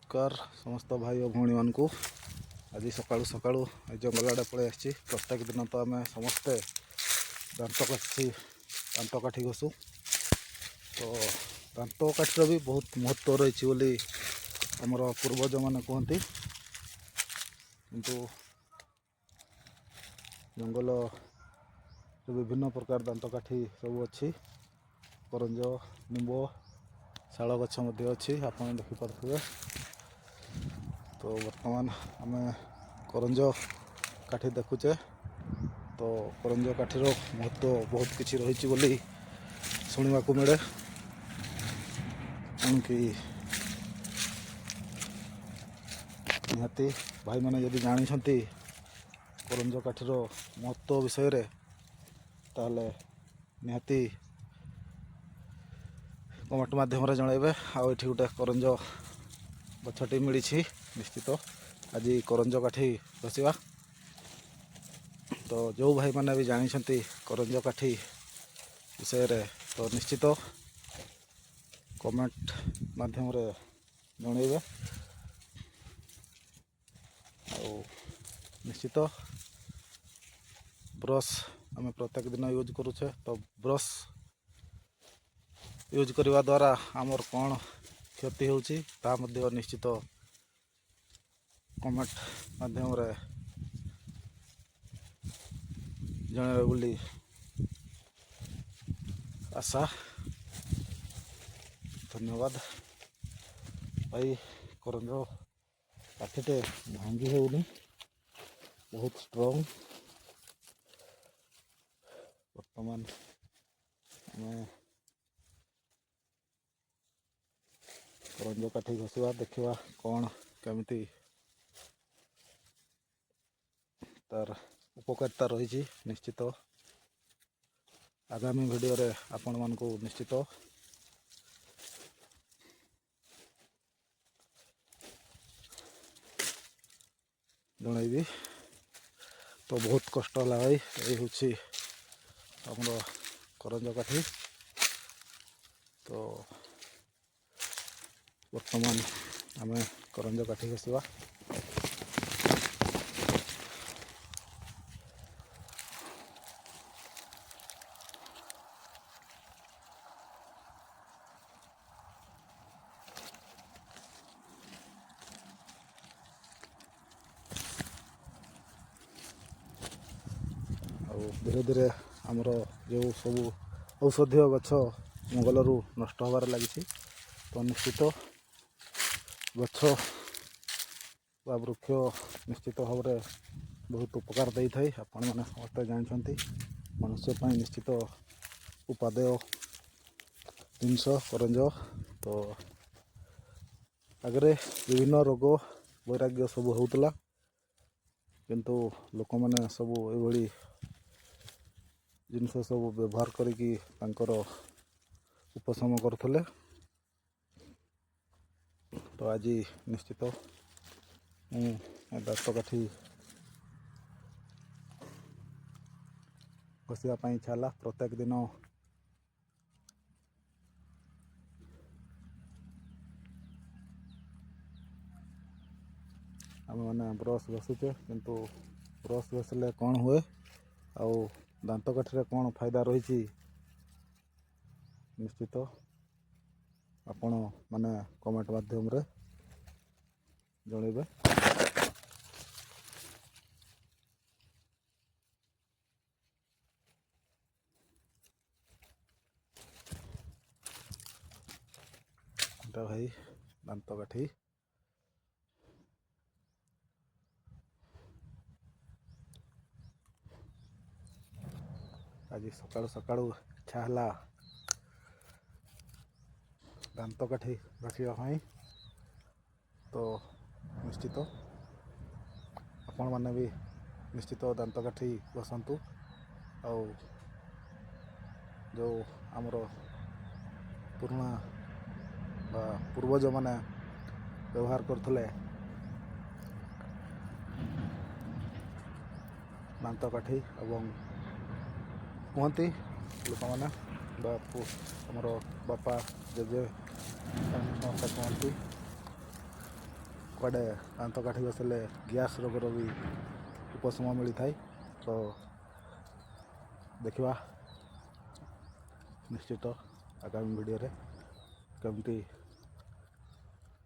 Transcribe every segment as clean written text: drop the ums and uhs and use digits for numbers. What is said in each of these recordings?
नमस्कार समस्त भाई और भौणी मान को आज सकाळु सकाळु जंगल आड़े पलि आसी। प्रत्येक दिन तो आम समस्ते दांत काठी घसु। तो दांत काठीर भी बहुत महत्व रही बोली आमर पूर्वज मैंने कहते। किंतु जंगल विभिन्न प्रकार दांत काठी सब अच्छी। करंज निंब शाल गछ अच्छी आप देखिपे। तो वर्तमान आम करंज काठी देखुचे। तो करंज काठीर महत्व बहुत किसी रही बोली शुणा मिले। कि निहाती भाई मैंने यदि जानी करंज काठीर महत्व विषय रे ताले निहाती कमेंट माध्यम जनइबे। आउ ये गोटे करंज गछटी मिली निश्चित आज करंज काठी घसवा। तो जो भाई मैंने भी जानी करंज काठी विषय रे तो निश्चित कमेंट माध्यम जनइबे। निश्चित ब्रश आम प्रत्येक दिन यूज करुचे। तो ब्रश यूज करने द्वारा आमर कौन क्षति होची ता मध्य निश्चित कमेंट माध्यम जनइबे बोली आशा। धन्यवाद भाई। करंज काठीटे भांगी होनी बहुत स्ट्रॉन्ग। वर्तमान आम करंज काठी घसवा देखा कौन केमिति तार उपकारिता रही। निश्चित आगामी वीडियो रे आपण मान को निश्चित जनइबी। तो बहुत कष्ट है भाई। ये हूँ आमर करंज काठी। तो वर्तमान आम करंज काठी घसवा। धीरे धीरे आमर जो सब औषधीय गछ जंगल नष्ट होबार लगी। तो निश्चित गछ व वृक्ष निश्चित भाव में बहुत उपकार दे थाई। आपण मैंने समस्त जानते मनुष्य निश्चित उपादेय जिनस करंज। तो आगे विभिन्न रोग वैराग्य सब होता किंतु लोक मैंने सब ये जिनस सब व्यवहार करिकी उपशम करुले। तो आज निश्चित दांत काठी घसवाई इच्छा है। प्रत्येक दिन आम मैंने ब्रश घसुचे किंतु ब्रश घसले कौन हुए आउ दांत काठी कौन फायदा रही निश्चित आपण माने कमेंट माध्यम रे जनइबे। भाई दांत काठी आज सकाळु सकाळु इच्छा है दांत काठी घसवाई। तो निश्चित आपण मैंने भी निश्चित दांत काठी घसतु। आउ जो आमर पुराना पूर्वज मैंने व्यवहार करते दांत काठी एवं कहती लोक मैंने आमर बापा जेजे समस्त कहती କୁଆଡ଼େ ଦାନ୍ତ କାଠି ବସିଲେ ଗ୍ୟାସ୍ ରୋଗର ବି ଉପଶମ ମିଳିଥାଏ। ତ ଦେଖିବା ନିଶ୍ଚିତ ଆଗାମୀ ଭିଡ଼ିଓରେ କେମିତି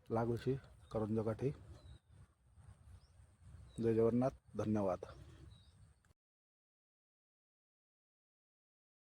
ଲାଗୁଛି କରଞ୍ଜ କାଠି। ଜୟ ଜଗନ୍ନାଥ, ଧନ୍ୟବାଦ।